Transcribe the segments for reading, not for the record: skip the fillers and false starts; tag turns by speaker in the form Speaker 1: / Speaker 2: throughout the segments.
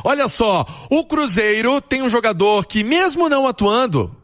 Speaker 1: Olha só, o Cruzeiro tem um jogador que mesmo não atuando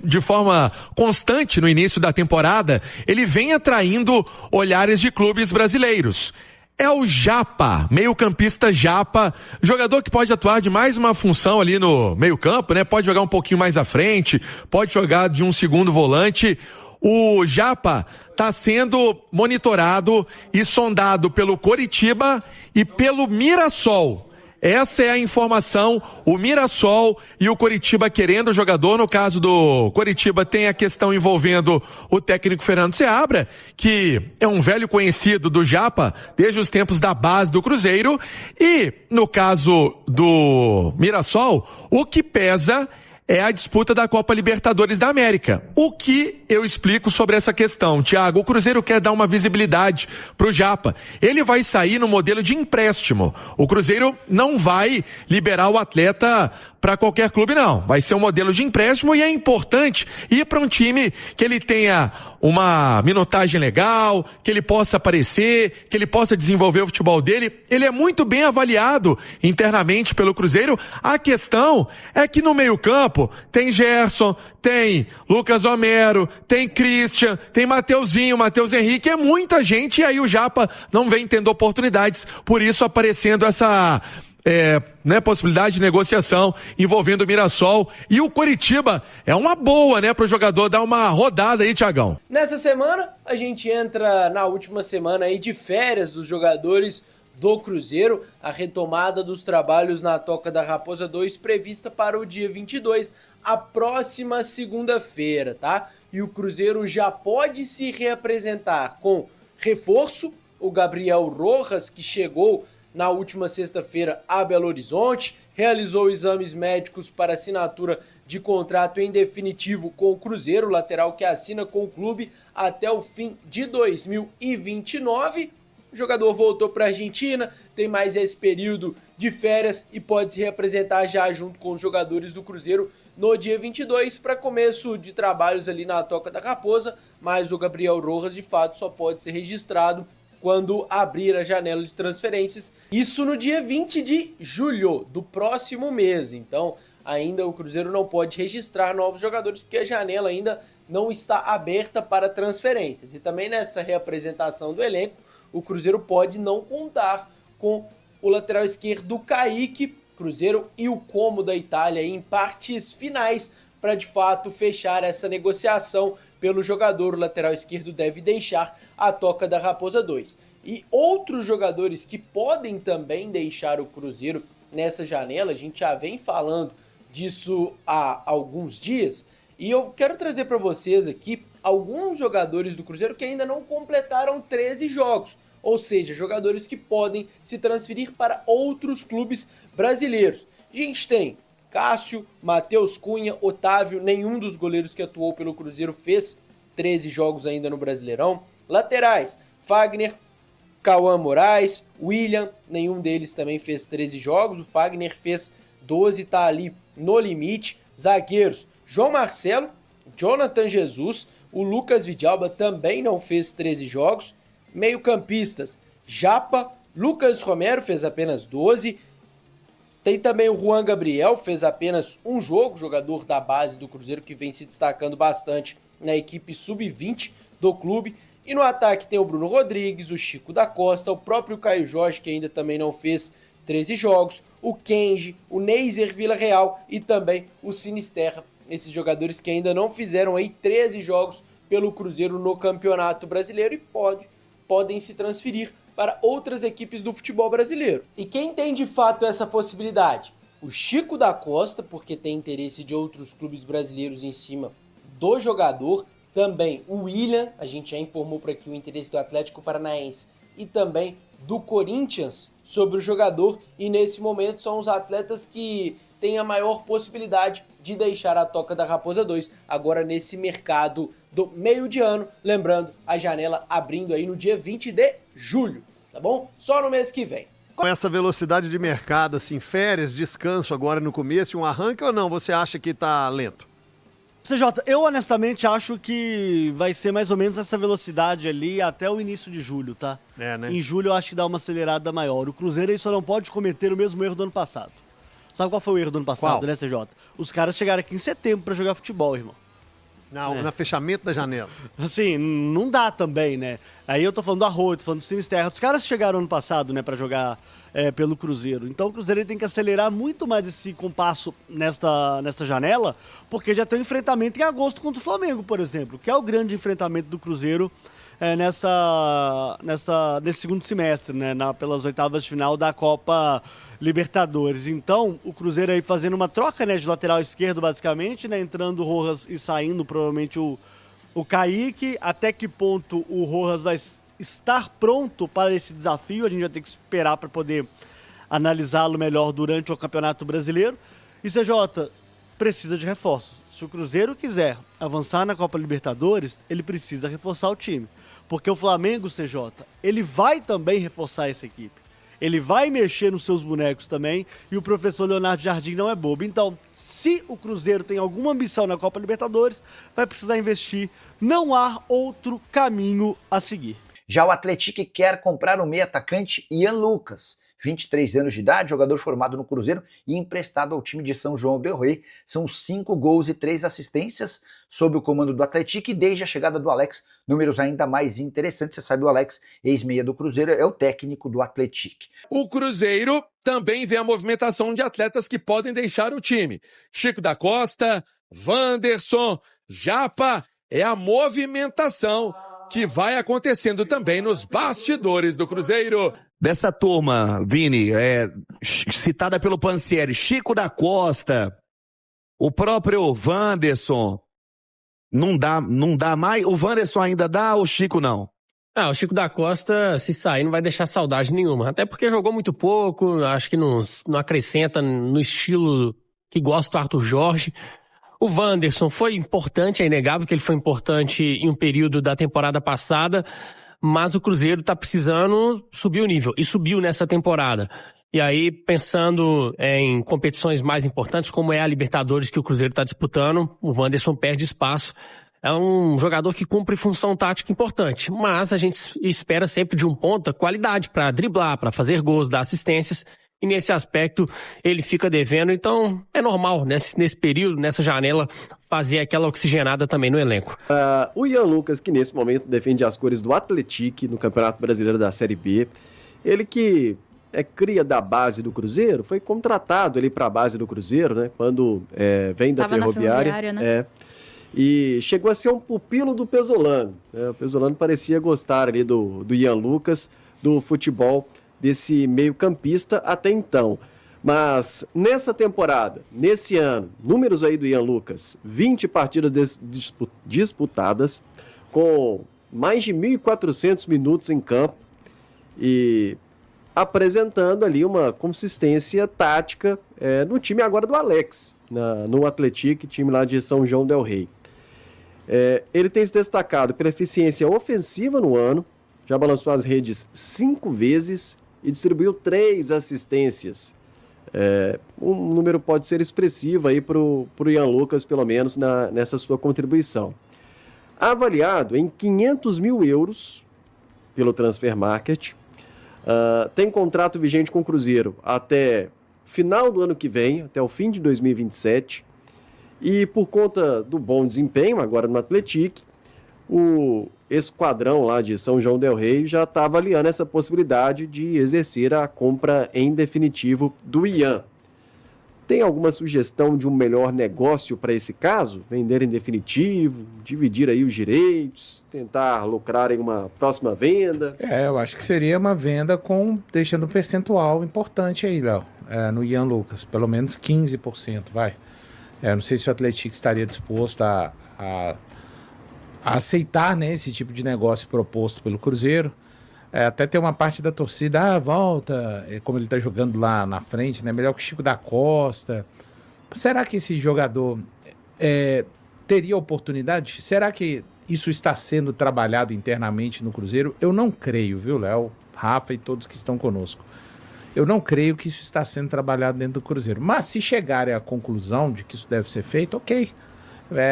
Speaker 1: de forma constante no início da temporada, ele vem atraindo olhares de clubes brasileiros. É o Japa, meio-campista Japa, jogador que pode atuar de mais uma função ali no meio-campo, né? Pode jogar um pouquinho mais à frente, pode jogar de um segundo volante. O Japa está sendo monitorado e sondado pelo Coritiba e pelo Mirassol. Essa é a informação, o Mirassol e o Coritiba querendo o jogador. No caso do Coritiba tem a questão envolvendo o técnico Fernando Seabra, que é um velho conhecido do Japa desde os tempos da base do Cruzeiro. E no caso do Mirassol, o que pesa é a disputa da Copa Libertadores da América. O que eu explico sobre essa questão, Thiago? O Cruzeiro quer dar uma visibilidade pro Japa. Ele vai sair no modelo de empréstimo. O Cruzeiro não vai liberar o atleta para qualquer clube, não. Vai ser um modelo de empréstimo e é importante ir para um time que ele tenha uma minutagem legal, que ele possa aparecer, que ele possa desenvolver o futebol dele. Ele é muito bem avaliado internamente pelo Cruzeiro. A questão é que no meio-campo tem Gerson, tem Lucas Homero, tem Christian, tem Mateuzinho, Matheus Henrique, é muita gente e aí o Japa não vem tendo oportunidades, por isso aparecendo essa possibilidade de negociação envolvendo o Mirassol e o Coritiba. É uma boa, pro jogador dar uma rodada aí, Thiagão.
Speaker 2: Nessa semana, a gente entra na última semana aí de férias dos jogadores do Cruzeiro, a retomada dos trabalhos na Toca da Raposa 2 prevista para o dia 22, a próxima segunda-feira, tá? E o Cruzeiro já pode se reapresentar com reforço, o Gabriel Rojas, que chegou na última sexta-feira a Belo Horizonte, realizou exames médicos para assinatura de contrato em definitivo com o Cruzeiro, lateral que assina com o clube até o fim de 2029. O jogador voltou para a Argentina, tem mais esse período de férias e pode se representar já junto com os jogadores do Cruzeiro no dia 22 para começo de trabalhos ali na Toca da Raposa, mas o Gabriel Rojas de fato só pode ser registrado quando abrir a janela de transferências, isso no dia 20 de julho do próximo mês. Então ainda o Cruzeiro não pode registrar novos jogadores porque a janela ainda não está aberta para transferências. E também nessa reapresentação do elenco, o Cruzeiro pode não contar com o lateral esquerdo Kaique. Cruzeiro e o Como da Itália em partes finais para de fato fechar essa negociação pelo jogador. O lateral esquerdo deve deixar a Toca da Raposa 2. E outros jogadores que podem também deixar o Cruzeiro nessa janela, a gente já vem falando disso há alguns dias, e eu quero trazer para vocês aqui alguns jogadores do Cruzeiro que ainda não completaram 13 jogos, ou seja, jogadores que podem se transferir para outros clubes brasileiros. A gente tem Cássio, Matheus Cunha, Otávio, nenhum dos goleiros que atuou pelo Cruzeiro fez 13 jogos ainda no Brasileirão. Laterais, Fagner, Cauã Moraes, William, nenhum deles também fez 13 jogos. O Fagner fez 12, tá ali no limite. Zagueiros, João Marcelo, Jonathan Jesus, o Lucas Vidalba também não fez 13 jogos. Meio-campistas, Japa, Lucas Romero fez apenas 12. Tem também o Juan Gabriel, fez apenas um jogo, jogador da base do Cruzeiro que vem se destacando bastante na equipe sub-20 do clube. E no ataque tem o Bruno Rodrigues, o Chico da Costa, o próprio Caio Jorge, que ainda também não fez 13 jogos, o Kenji, o Neiser Villarreal e também o Sinisterra. Esses jogadores que ainda não fizeram aí 13 jogos pelo Cruzeiro no Campeonato Brasileiro e podem se transferir para outras equipes do futebol brasileiro. E quem tem de fato essa possibilidade? O Chico da Costa, porque tem interesse de outros clubes brasileiros em cima do jogador. Também o William, a gente já informou por aqui o interesse do Atlético Paranaense e também do Corinthians sobre o jogador. E nesse momento são os atletas que têm a maior possibilidade de deixar a Toca da Raposa 2 agora nesse mercado do meio de ano. Lembrando, a janela abrindo aí no dia 20 de julho, tá bom? Só no mês que vem.
Speaker 3: Com essa velocidade de mercado, assim, férias, descanso agora no começo, um arranque ou não? Você acha que tá lento?
Speaker 4: CJ, eu honestamente acho que vai ser mais ou menos essa velocidade ali até o início de julho, tá?
Speaker 3: É, né?
Speaker 4: Em julho eu acho que dá uma acelerada maior. O Cruzeiro só não pode cometer o mesmo erro do ano passado. Sabe qual foi o erro do ano passado,
Speaker 3: Qual?
Speaker 4: né, CJ? Os caras chegaram aqui em setembro pra jogar futebol, irmão.
Speaker 3: No fechamento da janela.
Speaker 4: Assim, não dá também, né? Aí eu tô falando do Arroio, tô falando do Sinisterra. Os caras chegaram ano passado, né, pra jogar pelo Cruzeiro. Então o Cruzeiro tem que acelerar muito mais esse compasso nesta janela, porque já tem um enfrentamento em agosto contra o Flamengo, por exemplo, que é o grande enfrentamento do Cruzeiro nesse segundo semestre, né, pelas oitavas de final da Copa Libertadores. Então, o Cruzeiro aí fazendo uma troca, né, de lateral esquerdo, basicamente, né, entrando o Rojas e saindo provavelmente o Kaique. Até que ponto o Rojas vai estar pronto para esse desafio? A gente vai ter que esperar para poder analisá-lo melhor durante o Campeonato Brasileiro. E CJ precisa de reforços. Se o Cruzeiro quiser avançar na Copa Libertadores, ele precisa reforçar o time. Porque o Flamengo, CJ, ele vai também reforçar essa equipe. Ele vai mexer nos seus bonecos também, e o professor Leonardo Jardim não é bobo. Então, se o Cruzeiro tem alguma ambição na Copa Libertadores, vai precisar investir. Não há outro caminho a seguir.
Speaker 5: Já o Atlético quer comprar o meio atacante Ian Lucas. 23 anos de idade, jogador formado no Cruzeiro e emprestado ao time de São João del Rei. São 5 gols e 3 assistências sob o comando do Atlético, e desde a chegada do Alex, números ainda mais interessantes. Você sabe, o Alex, ex-meia do Cruzeiro, é o técnico do Atlético.
Speaker 1: O Cruzeiro também vê a movimentação de atletas que podem deixar o time. Chico da Costa, Wanderson, Japa, é a movimentação que vai acontecendo também nos bastidores do Cruzeiro.
Speaker 6: Dessa turma, Vini, citada pelo Pansieri, Chico da Costa, o próprio Wanderson, não dá mais? O Wanderson ainda dá, o Chico não?
Speaker 7: O Chico da Costa, se sair, não vai deixar saudade nenhuma. Até porque jogou muito pouco, acho que não acrescenta no estilo que gosta do Arthur Jorge. O Wanderson foi importante, é inegável que ele foi importante em um período da temporada passada, mas o Cruzeiro tá precisando subir o nível, e subiu nessa temporada. E aí, pensando em competições mais importantes, como é a Libertadores que o Cruzeiro está disputando, o Wanderson perde espaço. É um jogador que cumpre função tática importante, mas a gente espera sempre de um ponta qualidade para driblar, para fazer gols, dar assistências, e nesse aspecto ele fica devendo. Então é normal nesse período, nessa janela, fazer aquela oxigenada também no elenco.
Speaker 8: O Ian Lucas, que nesse momento defende as cores do Atlético no Campeonato Brasileiro da Série B, ele que é cria da base do Cruzeiro, foi contratado ali para a base do Cruzeiro, né, quando vem da Ferroviária, né? E chegou a ser um pupilo do Pesolano. O Pesolano parecia gostar ali do Ian Lucas, do futebol desse meio-campista até então. Mas nessa temporada, nesse ano, números aí do Ian Lucas, 20 partidas disputadas, com mais de 1.400 minutos em campo e apresentando ali uma consistência tática no time agora do Alex, no Atlético, time lá de São João del Rei. Ele tem se destacado pela eficiência ofensiva no ano, já balançou as redes 5 vezes e distribuiu 3 assistências. Um número pode ser expressivo aí para o Ian Lucas, pelo menos nessa sua contribuição. Avaliado em 500 mil euros pelo Transfer Market, tem contrato vigente com o Cruzeiro até final do ano que vem, até o fim de 2027, e por conta do bom desempenho agora no Atlético, o esquadrão lá de São João del Rei já está avaliando essa possibilidade de exercer a compra em definitivo do Ian. Tem alguma sugestão de um melhor negócio para esse caso? Vender em definitivo, dividir aí os direitos, tentar lucrar em uma próxima venda?
Speaker 9: Eu acho que seria uma venda deixando um percentual importante aí, Léo, no Ian Lucas, pelo menos 15%, vai. Não sei se o Atlético estaria disposto a aceitar, né, esse tipo de negócio proposto pelo Cruzeiro. Até tem uma parte da torcida, volta, como ele está jogando lá na frente, né, melhor que o Chico da Costa. Será que esse jogador teria oportunidade? Será que isso está sendo trabalhado internamente no Cruzeiro? Eu não creio, viu, Léo, Rafa e todos que estão conosco. Eu não creio que isso está sendo trabalhado dentro do Cruzeiro. Mas se chegarem à conclusão de que isso deve ser feito, ok.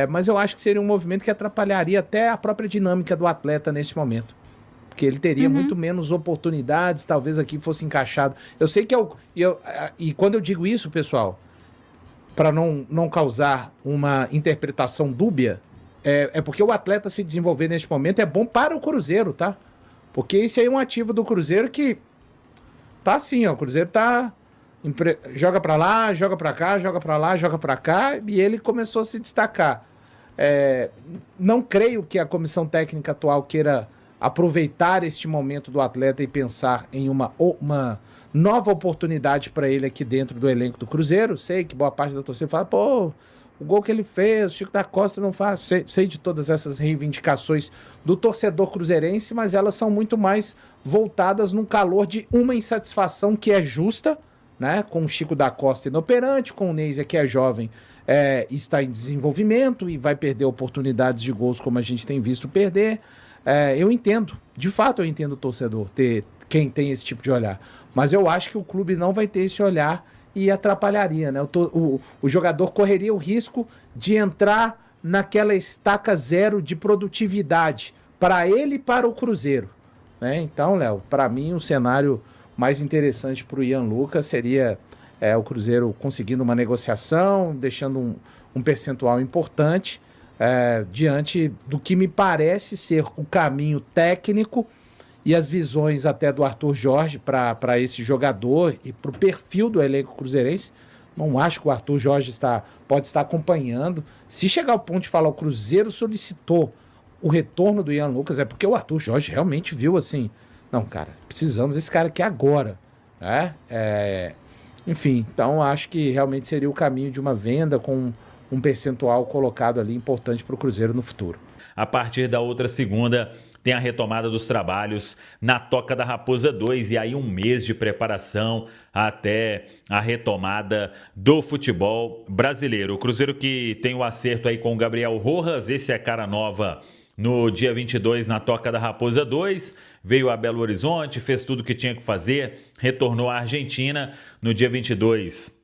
Speaker 9: Mas eu acho que seria um movimento que atrapalharia até a própria dinâmica do atleta nesse momento. Porque ele teria muito menos oportunidades, talvez aqui fosse encaixado. Eu sei que e quando eu digo isso, pessoal, para não causar uma interpretação dúbia, é porque o atleta se desenvolver neste momento é bom para o Cruzeiro, tá? Porque esse aí é um ativo do Cruzeiro que tá assim, ó, o Cruzeiro tá joga para lá, joga para cá, joga para lá, joga para cá, e ele começou a se destacar. Não creio que a comissão técnica atual queira aproveitar este momento do atleta e pensar em uma nova oportunidade para ele aqui dentro do elenco do Cruzeiro. Sei que boa parte da torcida fala, pô, o gol que ele fez, o Chico da Costa não faz. Sei de todas essas reivindicações do torcedor cruzeirense, mas elas são muito mais voltadas no calor de uma insatisfação que é justa, né? Com o Chico da Costa inoperante, com o Neisa, que é jovem, está em desenvolvimento e vai perder oportunidades de gols como a gente tem visto perder. Eu entendo, de fato eu entendo o torcedor, quem tem esse tipo de olhar. Mas eu acho que o clube não vai ter esse olhar e atrapalharia, né? O jogador correria o risco de entrar naquela estaca zero de produtividade para ele e para o Cruzeiro, né? Então, Léo, para mim o cenário mais interessante para o Ian Lucas seria o Cruzeiro conseguindo uma negociação, deixando um percentual importante, diante do que me parece ser o caminho técnico e as visões até do Arthur Jorge para esse jogador e para o perfil do elenco cruzeirense. Não acho que o Arthur Jorge pode estar acompanhando. Se chegar ao ponto de falar o Cruzeiro solicitou o retorno do Ian Lucas, é porque o Arthur Jorge realmente viu assim, não, cara, precisamos desse cara aqui agora, né? Enfim, então acho que realmente seria o caminho de uma venda com um percentual colocado ali importante para o Cruzeiro no futuro.
Speaker 10: A partir da outra segunda, tem a retomada dos trabalhos na Toca da Raposa 2 e aí um mês de preparação até a retomada do futebol brasileiro. O Cruzeiro que tem o acerto aí com o Gabriel Rojas, esse é cara nova no dia 22 na Toca da Raposa 2, veio a Belo Horizonte, fez tudo o que tinha que fazer, retornou à Argentina no dia 22.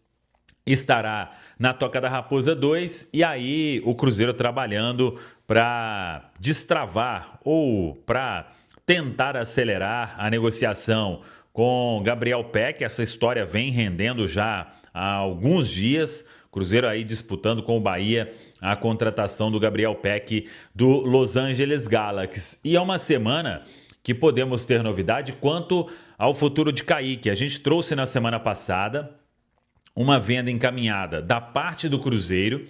Speaker 10: Estará na Toca da Raposa 2 e aí o Cruzeiro trabalhando para destravar ou para tentar acelerar a negociação com Gabriel Peck. Essa história vem rendendo já há alguns dias. Cruzeiro aí disputando com o Bahia a contratação do Gabriel Peck do Los Angeles Galaxy. E é uma semana que podemos ter novidade quanto ao futuro de Kaique. A gente trouxe na semana passada uma venda encaminhada da parte do Cruzeiro,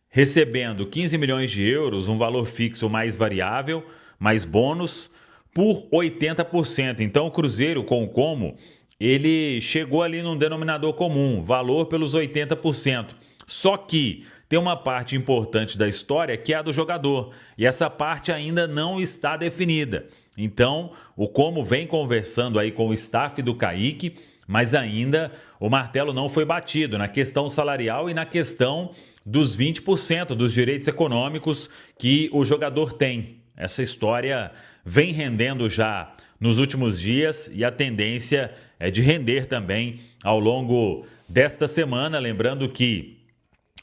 Speaker 10: recebendo 15 milhões de euros, um valor fixo mais variável, mais bônus, por 80%. Então o Cruzeiro, com o Como, ele chegou ali num denominador comum, valor pelos 80%. Só que tem uma parte importante da história que é a do jogador, e essa parte ainda não está definida. Então o Como vem conversando aí com o staff do Kaique, mas ainda o martelo não foi batido na questão salarial e na questão dos 20% dos direitos econômicos que o jogador tem. Essa história vem rendendo já nos últimos dias e a tendência é de render também ao longo desta semana. Lembrando que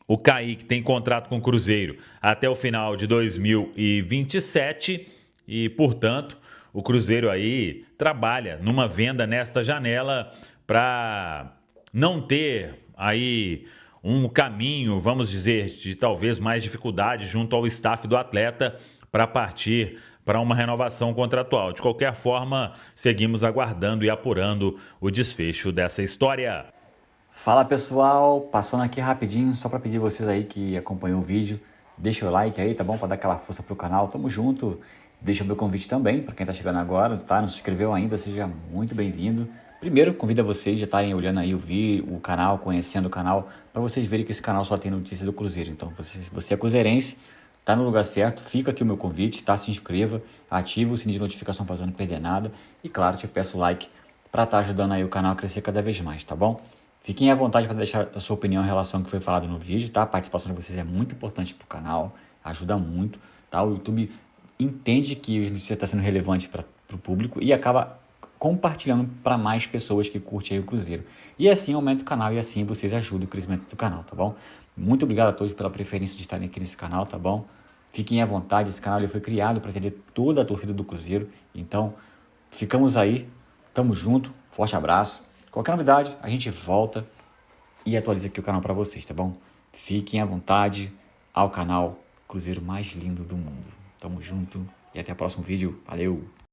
Speaker 10: o Kaique tem contrato com o Cruzeiro até o final de 2027 e, portanto, o Cruzeiro aí trabalha numa venda nesta janela para não ter aí um caminho, vamos dizer, de talvez mais dificuldade junto ao staff do atleta para partir para uma renovação contratual. De qualquer forma, seguimos aguardando e apurando o desfecho dessa história.
Speaker 11: Fala pessoal, passando aqui rapidinho, só para pedir vocês aí que acompanham o vídeo, deixa o like aí, tá bom? Para dar aquela força pro canal, tamo junto. Deixa o meu convite também, para quem tá chegando agora, tá? Não se inscreveu ainda, seja muito bem-vindo. Primeiro, convido a vocês a estarem olhando aí o canal, conhecendo o canal, para vocês verem que esse canal só tem notícia do Cruzeiro. Então, se você é cruzeirense, tá no lugar certo, fica aqui o meu convite, tá? Se inscreva, ativa o sininho de notificação para você não perder nada. E claro, te peço o like para estar ajudando aí o canal a crescer cada vez mais, tá bom? Fiquem à vontade para deixar a sua opinião em relação ao que foi falado no vídeo, tá? A participação de vocês é muito importante pro canal, ajuda muito, tá? O YouTube entende que você está sendo relevante para o público e acaba compartilhando para mais pessoas que curtem aí o Cruzeiro. E assim aumenta o canal e assim vocês ajudam o crescimento do canal, tá bom? Muito obrigado a todos pela preferência de estarem aqui nesse canal, tá bom? Fiquem à vontade, esse canal ele foi criado para atender toda a torcida do Cruzeiro. Então, ficamos aí, tamo junto, forte abraço. Qualquer novidade, a gente volta e atualiza aqui o canal para vocês, tá bom? Fiquem à vontade ao canal Cruzeiro mais lindo do mundo. Tamo junto e até o próximo vídeo. Valeu!